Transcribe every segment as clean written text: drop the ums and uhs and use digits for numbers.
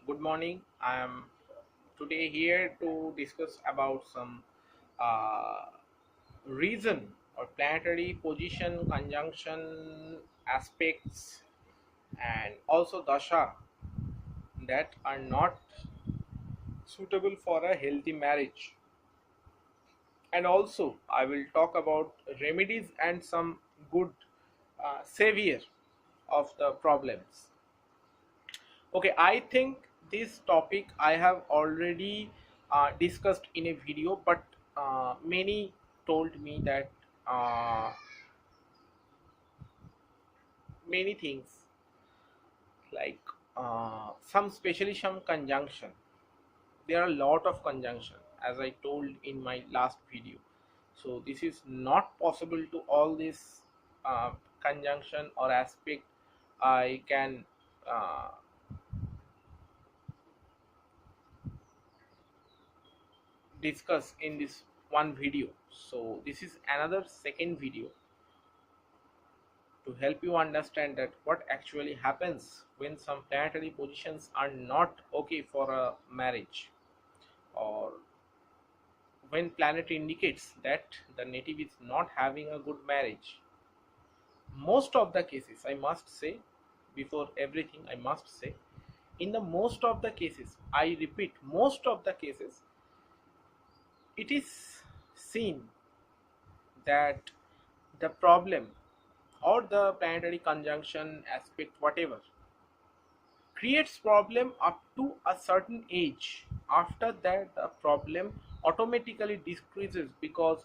Good morning. I am today here to discuss about some uh, reason or planetary position, conjunction aspects, and also dasha that are not suitable for a healthy marriage. And also, I will talk about remedies and some good savior of the problems. Okay, I think this topic I have already discussed in a video, but many told me that many things like some especially some conjunction. There are a lot of conjunction as I told in my last video. So this is not possible to all this conjunction or aspect I can uh, discuss in this one video. So this is another second video to help you understand that what actually happens when some planetary positions are not okay for a marriage, or when planet indicates that the native is not having a good marriage. Most of the cases, I must say, before everything I must say, in the most of the cases, I repeat, most of the cases, it is seen that the problem or the planetary conjunction aspect, whatever, creates problem up to a certain age. After that the problem automatically decreases, because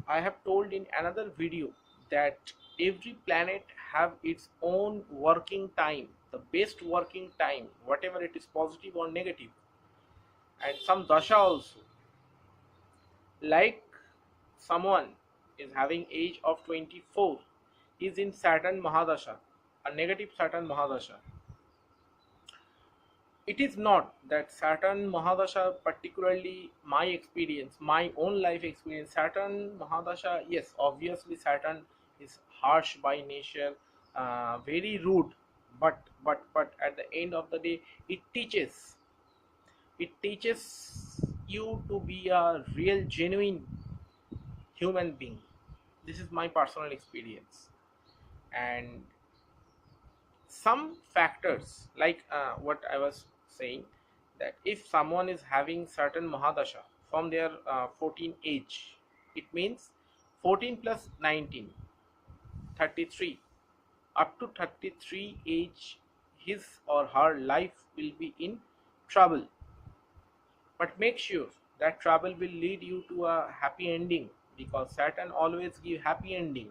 I have told in another video that every planet have its own working time, the best working time, whatever it is, positive or negative, and some dasha also. Like someone is having age of 24, is in Saturn Mahadasha, a negative Saturn Mahadasha. It is not that Saturn Mahadasha, particularly my experience, my own life experience, Saturn Mahadasha, yes, obviously Saturn is harsh by nature, very rude, but at the end of the day, it teaches. It teaches you to be a real, genuine human being. This is my personal experience. And some factors like what I was saying, that if someone is having certain mahadasha from their 14 age, it means 14 plus 19, 33, up to 33 age, his or her life will be in trouble. But make sure that trouble will lead you to a happy ending, because Saturn always give happy ending.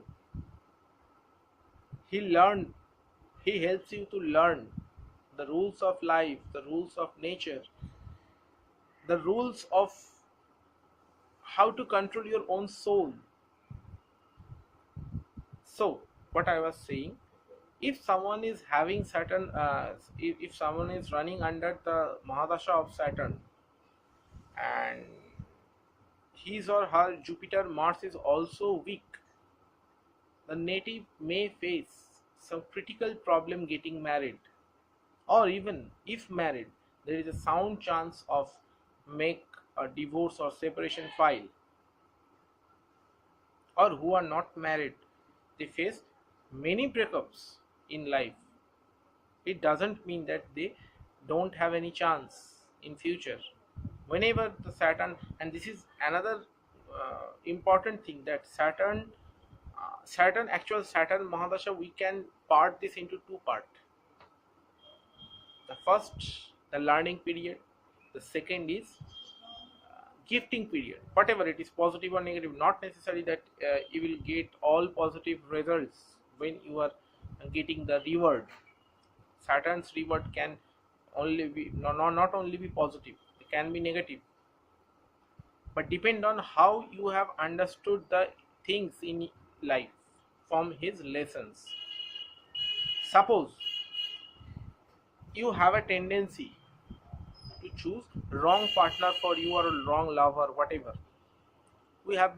He learned, he helps you to learn the rules of life, the rules of nature, the rules of how to control your own soul. So, what I was saying, if someone is having Saturn, if someone is running under the Mahadasha of Saturn, and his or her Jupiter Mars is also weak, the native may face some critical problem getting married, or even if married, there is a sound chance of make a divorce or separation file. Or who are not married, they face many breakups in life. It doesn't mean that they don't have any chance in future. Whenever the Saturn, and this is another important thing, that Saturn, actual Saturn Mahadasha, we can part this into two part. The first, the learning period. The second is gifting period. Whatever it is, positive or negative, not necessary that you will get all positive results when you are getting the reward. Saturn's reward can only be, not only be positive, it can be negative, but depend on how you have understood the things in life from his lessons. Suppose you have a tendency to choose wrong partner for you, or wrong lover, whatever. We have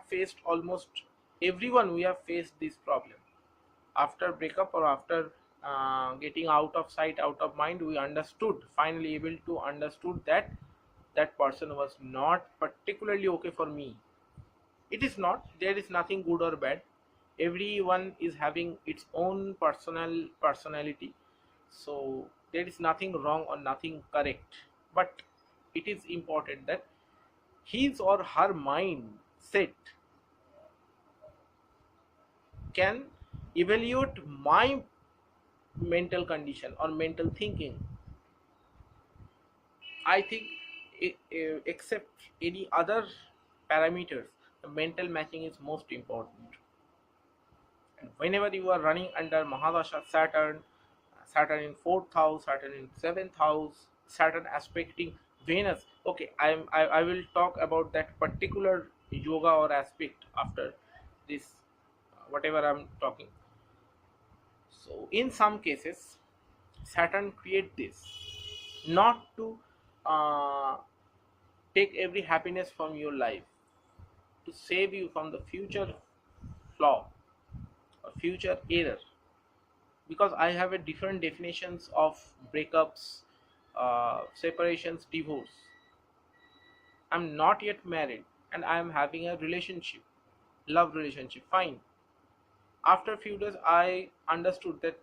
faced, almost everyone, we have faced this problem after breakup or after getting out of sight, out of mind, we understood, finally able to understood that that person was not particularly okay for me. It is not, there is nothing good or bad. Everyone is having its own personality, so there is nothing wrong or nothing correct. But it is important that his or her mind set can evaluate my mental condition or mental thinking. I think except any other parameters, the mental matching is most important. And whenever you are running under Mahadasha Saturn, Saturn in fourth house, Saturn in seventh house, Saturn aspecting Venus. Okay, I will talk about that particular yoga or aspect after this, whatever I'm talking. So in some cases, Saturn create this not to uh, take every happiness from your life, to save you from the future flaw or future error. Because I have a different definitions of breakups, separations, divorce. I'm not yet married and I'm having a relationship, love relationship, fine. After a few days I understood that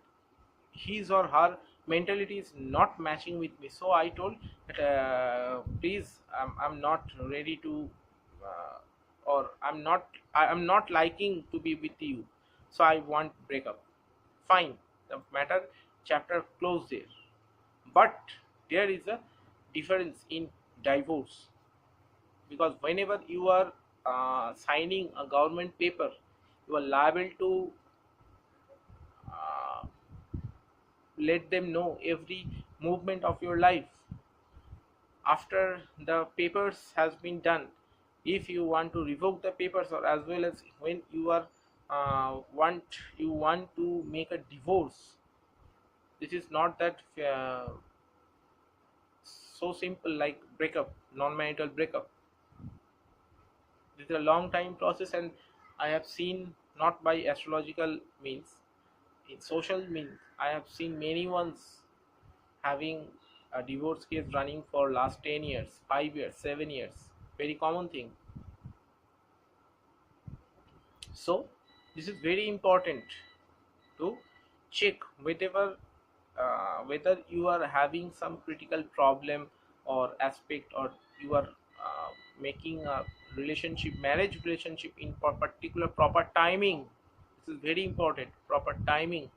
his or her mentality is not matching with me, so I told that please, I'm not ready to uh, or I'm not liking to be with you, so I want breakup. Fine, the matter chapter closed there. But there is a difference in divorce, because whenever you are signing a government paper, you are liable to uh, let them know every movement of your life. After the papers has been done, if you want to revoke the papers, or as well as when you are want to make a divorce, this is not that so simple like breakup, non-marital breakup. This is a long time process, and I have seen, not by astrological means, in social means, I have seen many ones having a divorce case running for last 10 years, 5 years, 7 years. Very common thing. So this is very important to check whether you are having some critical problem or aspect, or you are making a relationship, marriage relationship in particular proper timing. This is very important, proper timing.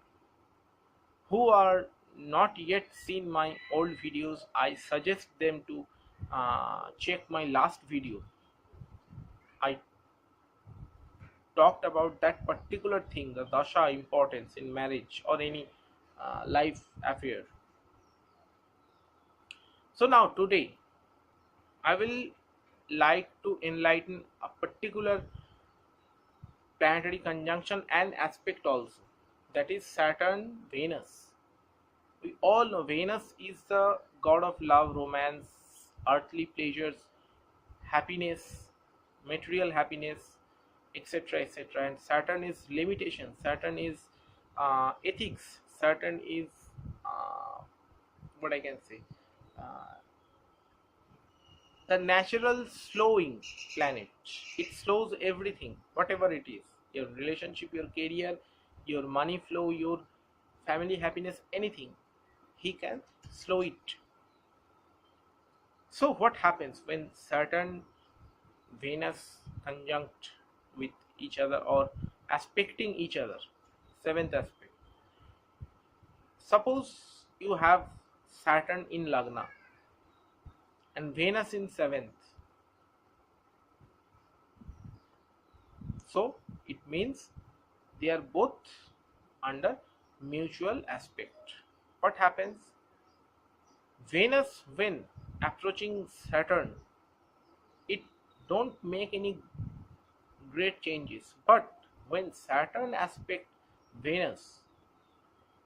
Who are not yet seen my old videos, I suggest them to check my last video. I talked about that particular thing, the dasha importance in marriage or any life affair. So now today I will like to enlighten a particular planetary conjunction and aspect also, that is Saturn Venus. We all know Venus is the god of love, romance, earthly pleasures, happiness, material happiness, etc., etc. And Saturn is limitation, Saturn is ethics, Saturn is what I can say, uh, the natural slowing planet. It slows everything, whatever it is, your relationship, your career, your money flow, your family happiness, anything. He can slow it. So what happens when Saturn Venus conjunct with each other or aspecting each other? Seventh aspect. Suppose you have Saturn in Lagna and Venus in seventh. So it means they are both under mutual aspect. What happens? Venus, when approaching Saturn, it don't make any great changes. But when Saturn aspect Venus,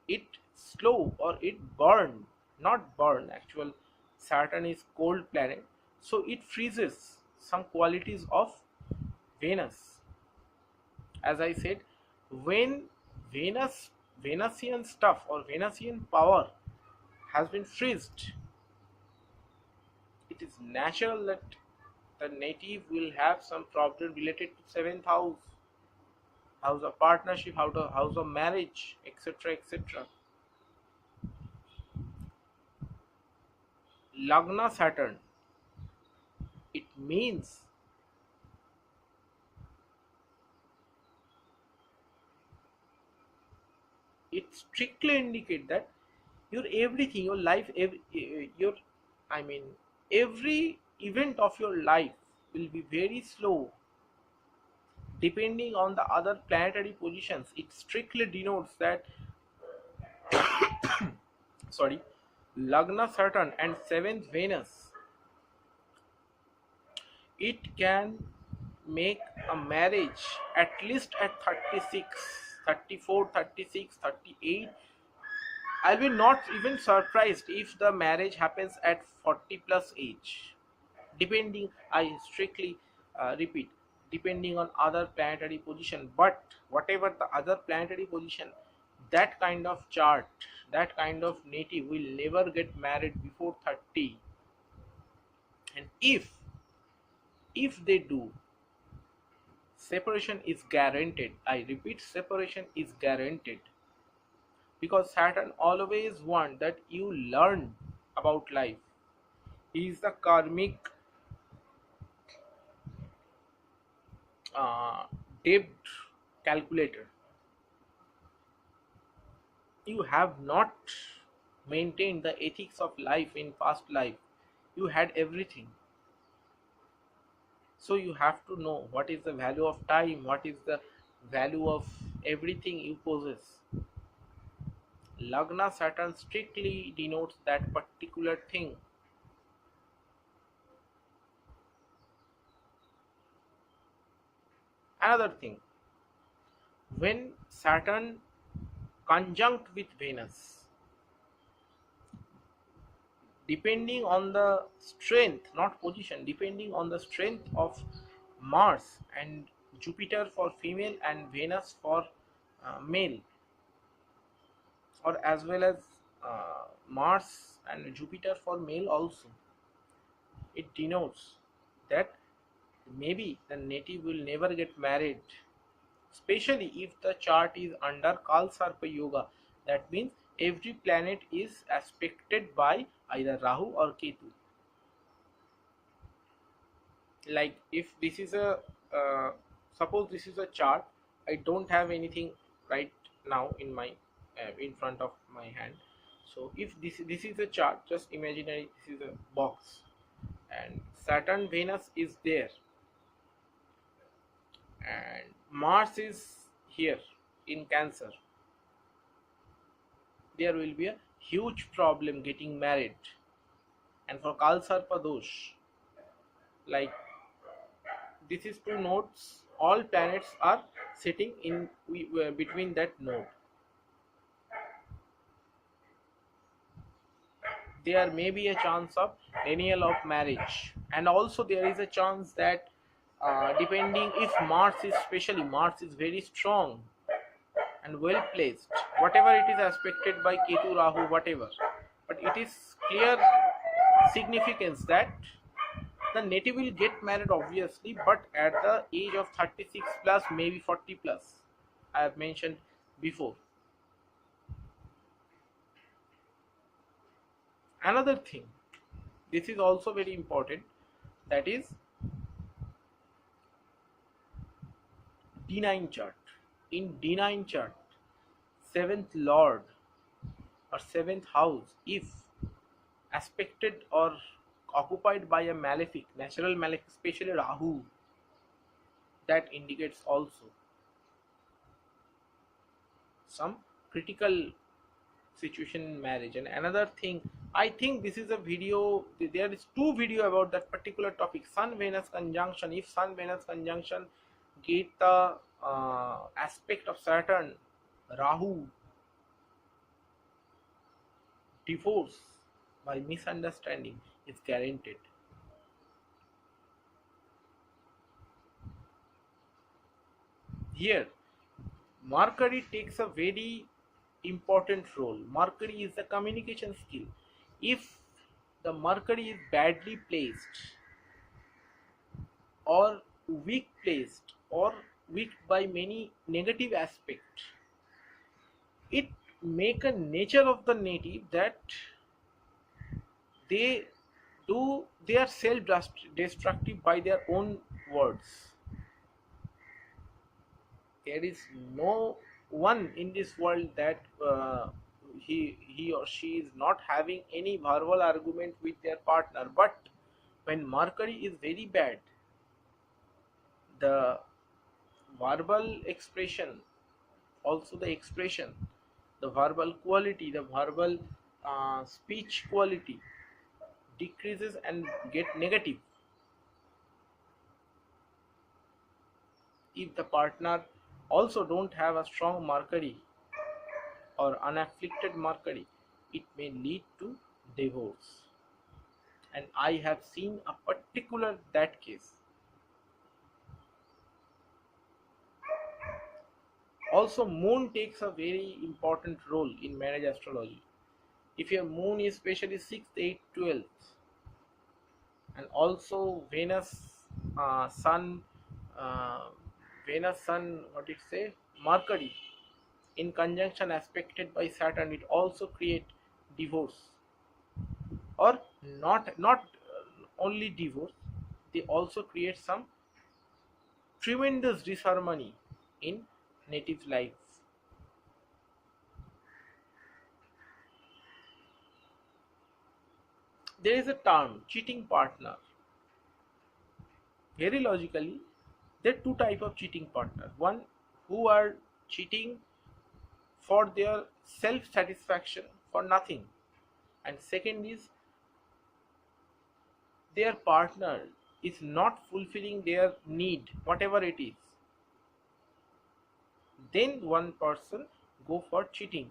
it slow or it burn, not burn. Actual Saturn is cold planet, so it freezes some qualities of Venus. As I said, when Venus Venusian stuff or Venusian power has been freezed, it is natural that the native will have some problem related to seventh house, house of partnership, house of marriage, etc. etc. Lagna Saturn, it means it strictly indicate that your everything, your life, your, I mean, every event of your life will be very slow depending on the other planetary positions. It strictly denotes that, sorry, Lagna Saturn and 7th Venus, it can make a marriage at least at 36, 34, 36, 38. I'll be not even surprised if the marriage happens at 40 plus age. Depending, I strictly repeat, depending on other planetary position. But whatever the other planetary position, that kind of chart, that kind of native will never get married before 30. And if they do, separation is guaranteed. I repeat, separation is guaranteed, because Saturn always wants that you learn about life. He is the karmic uh, debt calculator. You have not maintained the ethics of life in past life. You had everything, so you have to know what is the value of time, what is the value of everything you possess. Lagna Saturn strictly denotes that particular thing. Another thing, when Saturn conjunct with Venus, depending on the strength, not position, depending on the strength of Mars and Jupiter for female and Venus for male, or as well as Mars and Jupiter for male also, it denotes that maybe the native will never get married, especially if the chart is under Kalsarpa Yoga. That means every planet is aspected by either Rahu or Ketu. Like if this is a suppose this is a chart, I don't have anything right now in my in front of my hand. So if this is a chart, just imaginary, this is a box, and Saturn Venus is there, and Mars is here in Cancer, there will be a huge problem getting married. And for Kalsarpa dosh, like this is two nodes, all planets are sitting in between that node. There may be a chance of renewal of marriage, and also there is a chance that depending if Mars is, especially Mars is very strong and well placed, whatever it is aspected by Ketu, Rahu, whatever, but it is clear significance that the native will get married obviously, but at the age of 36 plus, maybe 40 plus, I have mentioned before. Another thing, this is also very important, that is D9 chart. In D9 chart, 7th lord or 7th house, if aspected or occupied by a malefic, natural malefic, especially Rahu, that indicates also some critical situation in marriage. And another thing, I think this is a video, there is two video about that particular topic, Sun Venus conjunction. If Sun Venus conjunction get the aspect of Saturn, Rahu, divorce by misunderstanding is guaranteed. Here Mercury takes a very important role. Mercury is the communication skill. If the Mercury is badly placed or weak placed or weak by many negative aspects, it make a nature of the native that they they are self destructive by their own words. There is no one in this world that he or she is not having any verbal argument with their partner, but when Mercury is very bad, the verbal expression, also the expression, the verbal quality, the verbal speech quality decreases and get negative. If the partner also don't have a strong Mercury or unafflicted Mercury, it may lead to divorce. And I have seen a particular that case. Also, moon takes a very important role in marriage astrology. If your moon is especially 6th, 8th, 12th, and also Sun, uh, Sun, what it say, Mercury in conjunction aspected by Saturn, it also create divorce, or not only divorce, they also create some tremendous disharmony in native life. There is a term cheating partner. Very logically, there are two type of cheating partner. One who are cheating for their self satisfaction for nothing, and second is their partner is not fulfilling their need, whatever it is, then one person go for cheating.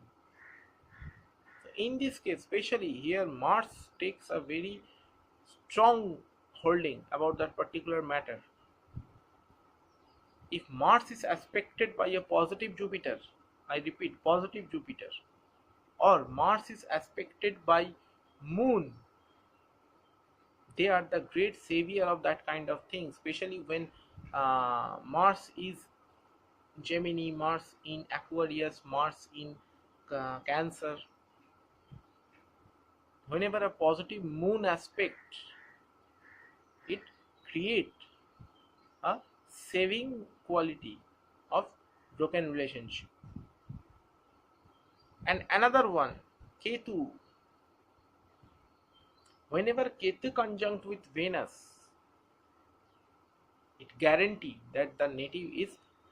In this case, especially here, Mars takes a very strong holding about that particular matter. If Mars is aspected by a positive Jupiter, I repeat, positive Jupiter, or Mars is aspected by Moon, they are the great savior of that kind of thing, especially when Mars is Gemini, Mars in Aquarius, Mars in Cancer. Whenever a positive moon aspect, it create a saving quality of broken relationship. And another one, Ketu. Whenever Ketu conjunct with Venus, it guarantee that the native is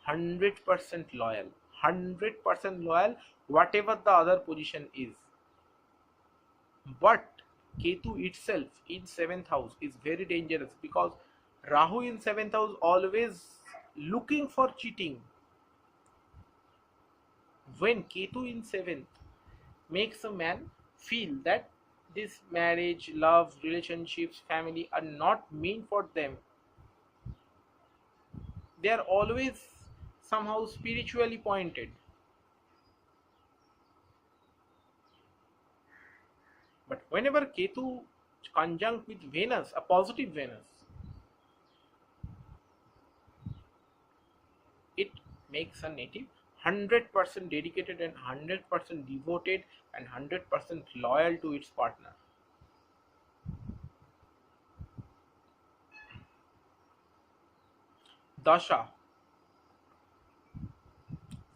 100% loyal. 100% loyal, whatever the other position is. But Ketu itself in 7th house is very dangerous, because Rahu in 7th house always looking for cheating. When Ketu in 7th makes a man feel that this marriage, love, relationships, family are not meant for them, they are always somehow spiritually pointed. But whenever Ketu conjunct with Venus, a positive Venus, it makes a native 100% dedicated and 100% devoted and 100% loyal to its partner. Dasha,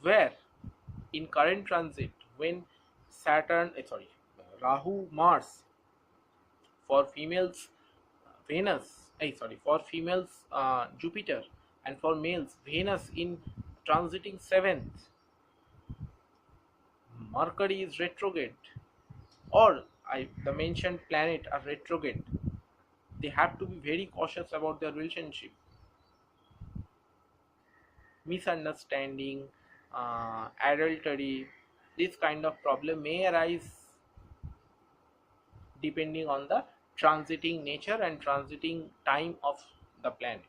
where in current transit, when Rahu, Mars, for females, for females, Jupiter, and for males, Venus in transiting 7th, Mercury is retrograde, or the mentioned planet are retrograde, they have to be very cautious about their relationship. Misunderstanding, adultery, this kind of problem may arise depending on the transiting nature and transiting time of the planet.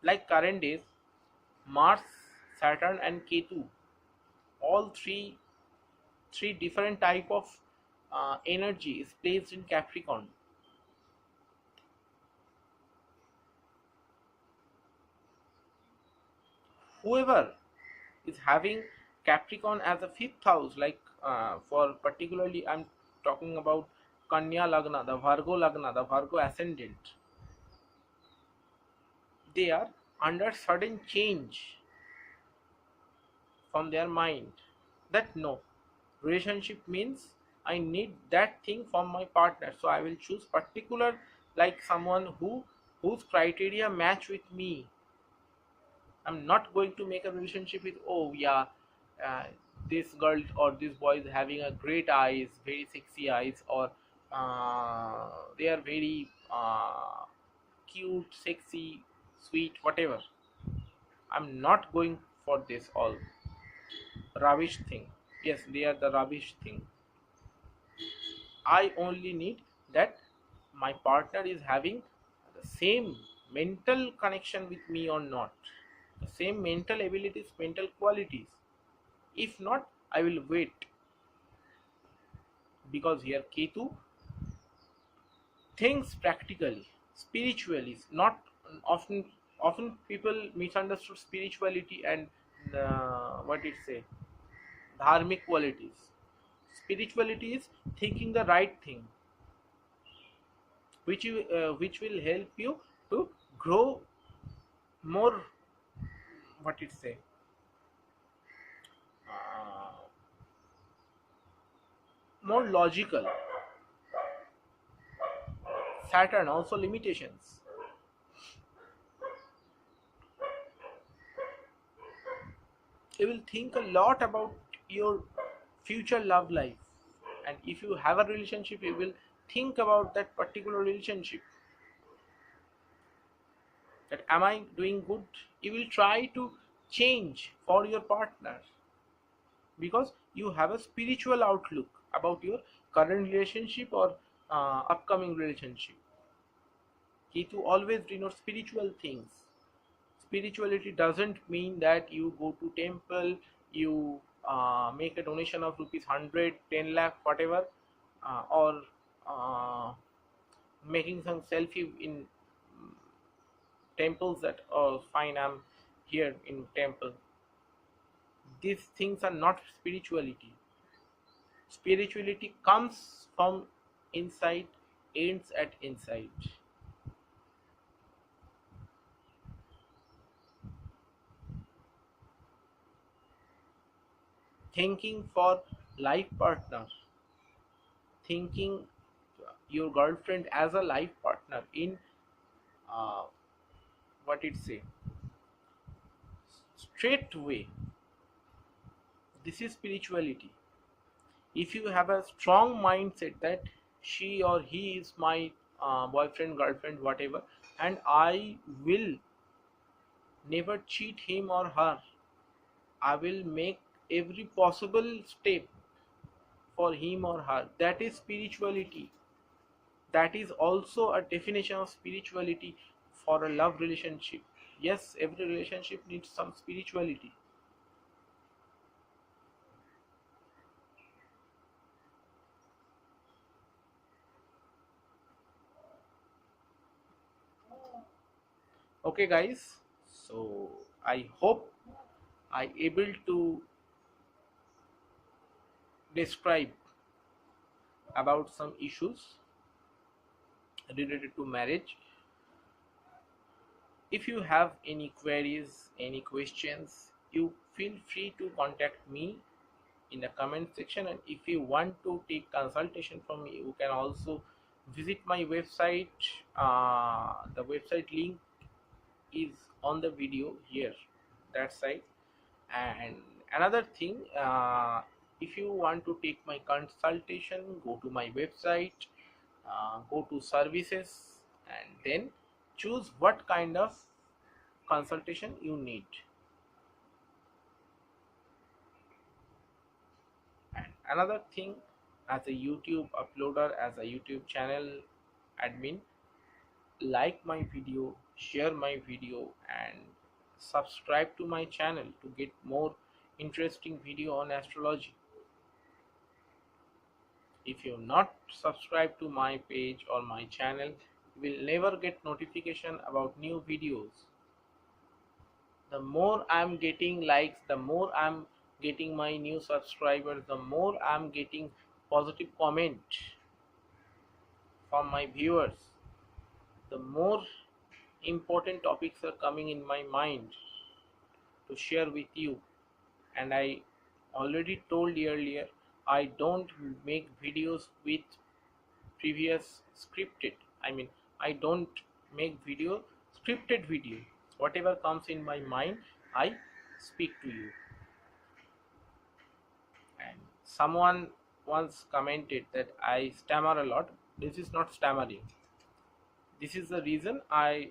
Like current days, Mars Saturn and Ketu, all three different type of energy is placed in Capricorn. Whoever is having Capricorn as a fifth house, like for particularly I'm talking about Kanya Lagna, the Virgo Lagna, the Virgo ascendant, they are under sudden change from their mind that no, relationship means I need that thing from my partner, so I will choose particular, like someone whose criteria match with me. I'm not going to make a relationship with, oh yeah, uh, this girl or this boy is having a great eyes, very sexy eyes, or they are very cute, sexy, sweet, whatever. I'm not going for this all rubbish thing. Yes, they are the rubbish thing. I only need that my partner is having the same mental connection with me or not, the same mental abilities, mental qualities. If not, I will wait, because here Ketu thinks practically, spiritually, not often. Often people misunderstood spirituality and what it say, dharmic qualities. Spirituality is thinking the right thing, which will help you to grow more, what it say, uh, more logical. Saturn also limitations. You will think a lot about your future love life, and if you have a relationship you will think about that particular relationship, that am I doing good. You will try to change for your partner, because you have a spiritual outlook about your current relationship or upcoming relationship. Ketu always denotes spiritual things. Spirituality doesn't mean that you go to temple, you make a donation of rupees 100, 10 lakh, whatever, or uh, making some selfie in temples, that oh fine, I'm here in temple. These things are not spirituality. Spirituality comes from inside, ends at inside. Thinking for life partner, thinking your girlfriend as a life partner in uh, what it say, straight way. This is spirituality. If you have a strong mindset that she or he is my boyfriend, girlfriend, whatever, and I will never cheat him or her, I will make every possible step for him or her, that is spirituality. That is also a definition of spirituality for a love relationship. Yes, every relationship needs some spirituality. Okay guys, so I hope I able to describe about some issues related to marriage. If you have any queries, any questions, you feel free to contact me in the comment section, and if you want to take consultation from me, you can also visit my website. The website link is on the video here, that side. And another thing, if you want to take my consultation, go to my website, go to services, and then choose what kind of consultation you need. And another thing, as a YouTube uploader, as a YouTube channel admin, like my video, share my video, and subscribe to my channel to get more interesting video on astrology. If you not subscribe to my page or my channel, you will never get notification about new videos. The more I'm getting likes, the more I'm getting my new subscribers, the more I'm getting positive comment from my viewers, the more important topics are coming in my mind to share with you. And I already told you earlier, I don't make videos with previous scripted. I don't make video scripted video. Whatever comes in my mind, I speak to you. And someone once commented that I stammer a lot. This is not stammering. This is the reason I,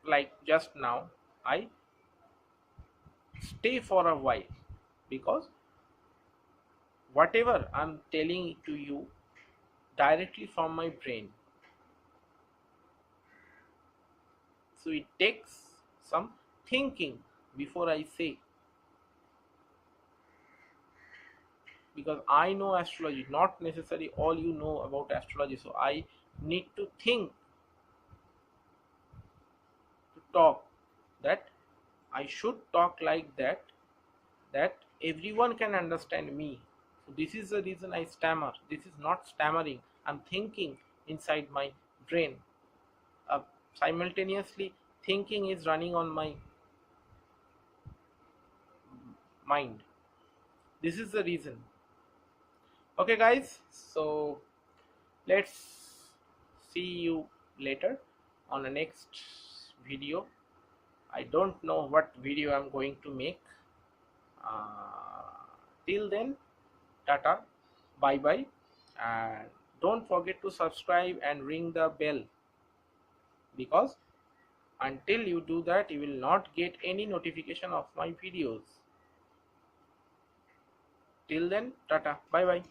like just now, I stay for a while, because whatever I'm telling to you directly from my brain, so it takes some thinking before I say, because I know astrology, not necessarily all you know about astrology, so I need to think to talk, that I should talk like that, that everyone can understand me. So this is the reason I stammer. This is not stammering. I'm thinking inside my brain. Uh, Simultaneously, thinking is running on my mind. This is the reason. Okay, guys. So let's see you later on the next video. I don't know what video I'm going to make. Till then, tata, bye bye, and don't forget to subscribe and ring the bell, because until you do that, you will not get any notification of my videos. Till then, tata, bye bye.